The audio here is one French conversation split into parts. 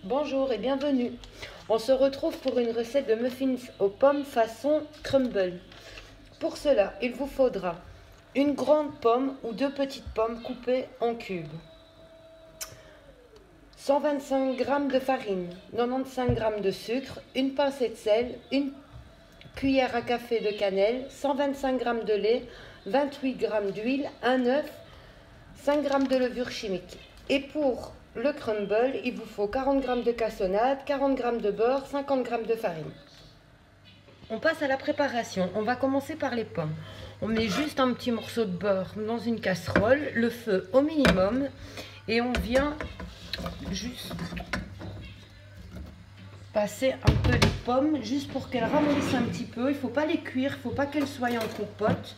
Bonjour et bienvenue. On se retrouve pour une recette de muffins aux pommes façon crumble. Pour cela, il vous faudra une grande pomme ou deux petites pommes coupées en cubes, 125 g de farine, 95 g de sucre, une pincée de sel, une cuillère à café de cannelle, 125 g de lait, 28 g d'huile, un œuf, 5 g de levure chimique. Et pour le crumble, il vous faut 40 g de cassonade, 40 g de beurre, 50 g de farine. On passe à la préparation. On va commencer par les pommes. On met juste un petit morceau de beurre dans une casserole, le feu au minimum, et on vient juste passer un peu les pommes, juste pour qu'elles ramollissent un petit peu. Il ne faut pas les cuire, il ne faut pas qu'elles soient en compote.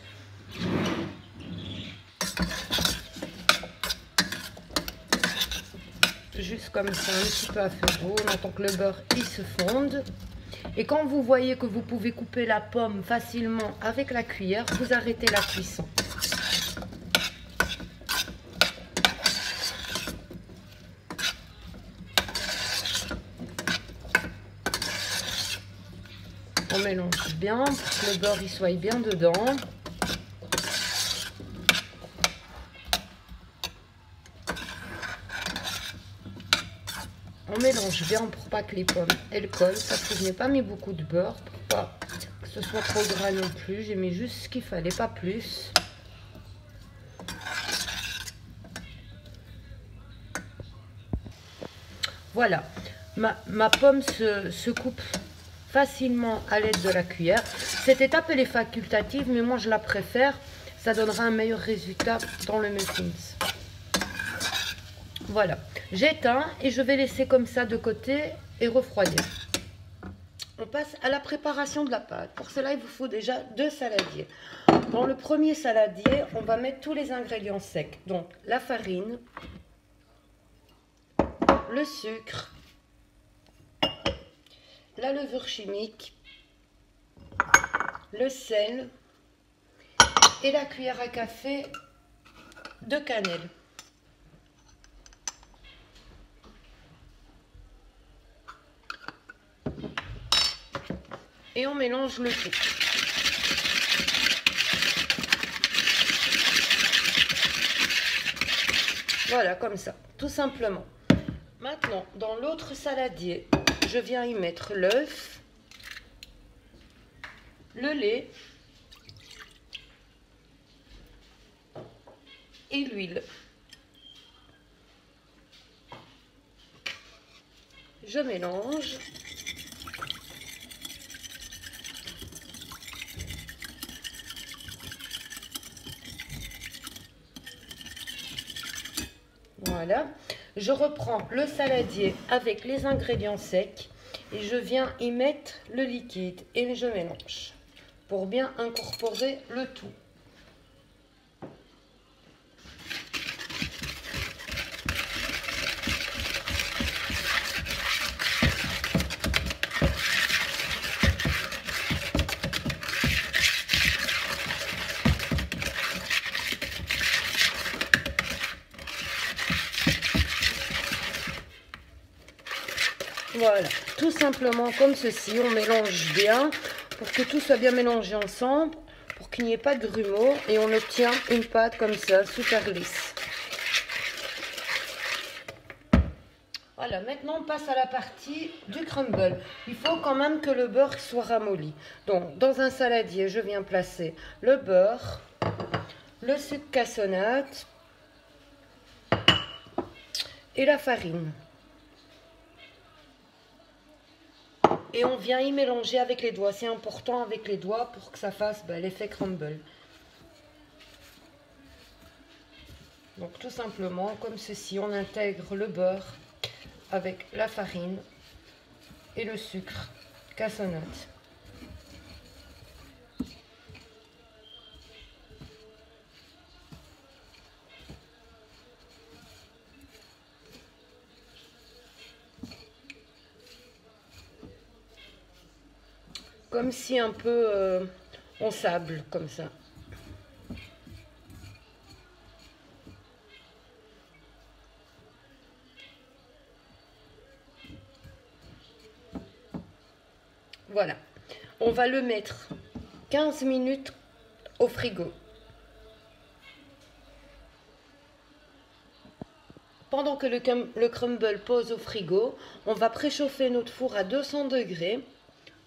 Juste comme ça, un petit peu à feu doux, on attend que le beurre il se fonde. Et quand vous voyez que vous pouvez couper la pomme facilement avec la cuillère, vous arrêtez la cuisson. On mélange bien pour que le beurre il soit bien dedans. On mélange bien pour pas que les pommes elles collent, parce que je n'ai pas mis beaucoup de beurre pour pas que ce soit trop gras non plus. J'ai mis juste ce qu'il fallait, pas plus. Voilà, ma pomme se coupe facilement à l'aide de la cuillère. Cette étape elle est facultative, mais moi je la préfère. Ça donnera un meilleur résultat dans le muffins. Voilà, j'éteins et je vais laisser comme ça de côté et refroidir. On passe à la préparation de la pâte. Pour cela, il vous faut déjà deux saladiers. Dans le premier saladier, on va mettre tous les ingrédients secs. Donc la farine, le sucre, la levure chimique, le sel et la cuillère à café de cannelle. Et on mélange le tout. Voilà, comme ça, tout simplement. Maintenant, dans l'autre saladier, je viens y mettre l'œuf, le lait et l'huile. Je mélange. Voilà, je reprends le saladier avec les ingrédients secs et je viens y mettre le liquide et je mélange pour bien incorporer le tout. Voilà, tout simplement comme ceci, on mélange bien pour que tout soit bien mélangé ensemble, pour qu'il n'y ait pas de grumeaux et on obtient une pâte comme ça, super lisse. Voilà, maintenant on passe à la partie du crumble. Il faut quand même que le beurre soit ramolli. Donc dans un saladier, je viens placer le beurre, le sucre cassonade et la farine. Et on vient y mélanger avec les doigts. C'est important avec les doigts pour que ça fasse l'effet crumble. Donc tout simplement comme ceci, on intègre le beurre avec la farine et le sucre cassonade. Comme si un peu on sable comme ça. Voilà. On va le mettre 15 minutes au frigo. Pendant que le crumble pose au frigo, on va préchauffer notre four à 200 degrés.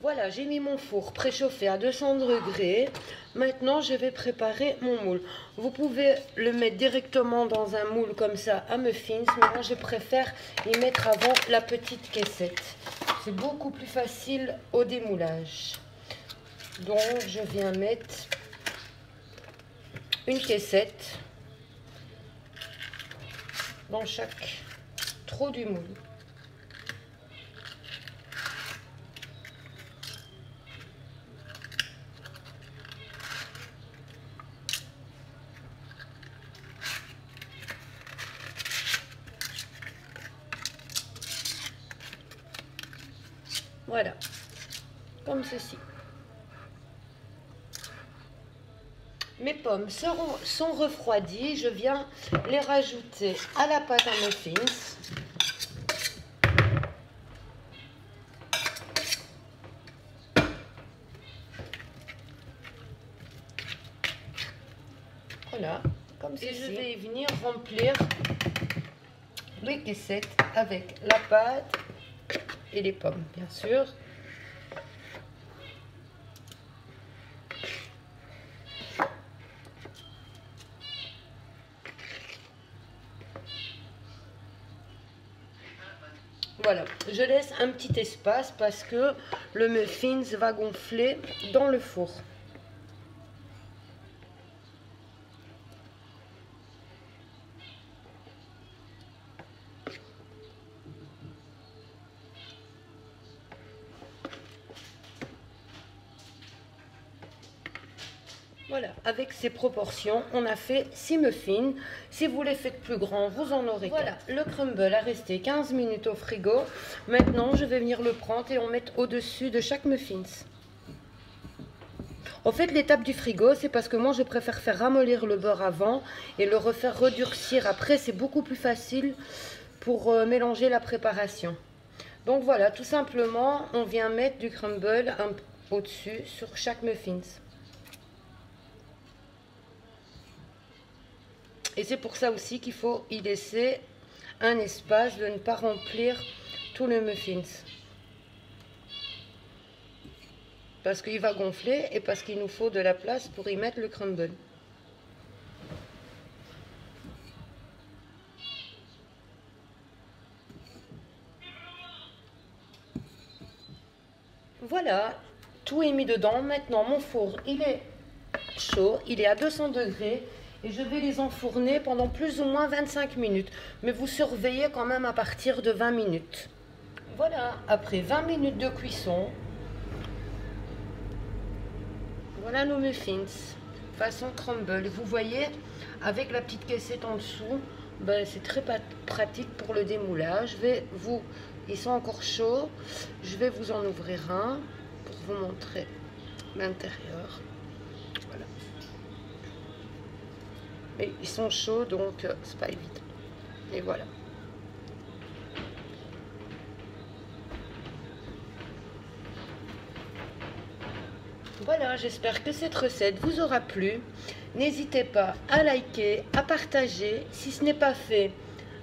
Voilà, j'ai mis mon four préchauffé à 200 degrés. Maintenant, je vais préparer mon moule. Vous pouvez le mettre directement dans un moule comme ça à muffins, mais moi je préfère y mettre avant la petite caissette. C'est beaucoup plus facile au démoulage. Donc, je viens mettre une caissette dans chaque trou du moule. Voilà, comme ceci. Mes pommes sont refroidies. Je viens les rajouter à la pâte à muffins. Voilà, comme ceci. Et je vais venir remplir les caissettes avec la pâte et les pommes, bien sûr. Voilà, je laisse un petit espace parce que le muffins va gonfler dans le four. Voilà, avec ces proportions, on a fait 6 muffins. Si vous les faites plus grands, vous en aurez 4. Voilà, le crumble a resté 15 minutes au frigo. Maintenant, je vais venir le prendre et on met au-dessus de chaque muffins. En fait, l'étape du frigo, c'est parce que moi, je préfère faire ramollir le beurre avant et le refaire redurcir après. C'est beaucoup plus facile pour mélanger la préparation. Donc voilà, tout simplement, on vient mettre du crumble au-dessus sur chaque muffins. Et c'est pour ça aussi qu'il faut y laisser un espace, de ne pas remplir tout le muffins. Parce qu'il va gonfler et parce qu'il nous faut de la place pour y mettre le crumble. Voilà, tout est mis dedans. Maintenant, mon four, il est chaud, il est à 200 degrés. Et je vais les enfourner pendant plus ou moins 25 minutes. Mais vous surveillez quand même à partir de 20 minutes. Voilà, après 20 minutes de cuisson, voilà nos muffins, façon crumble. Vous voyez, avec la petite caissette en dessous, ben, c'est très pratique pour le démoulage. Ils sont encore chauds. Je vais vous en ouvrir un pour vous montrer l'intérieur. Voilà. Mais ils sont chauds, donc c'est pas évident. Et voilà. Voilà, j'espère que cette recette vous aura plu. N'hésitez pas à liker, à partager. Si ce n'est pas fait,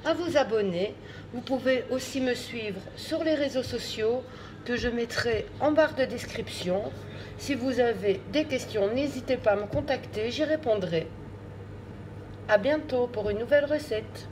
à vous abonner. Vous pouvez aussi me suivre sur les réseaux sociaux que je mettrai en barre de description. Si vous avez des questions, n'hésitez pas à me contacter, j'y répondrai. À bientôt pour une nouvelle recette.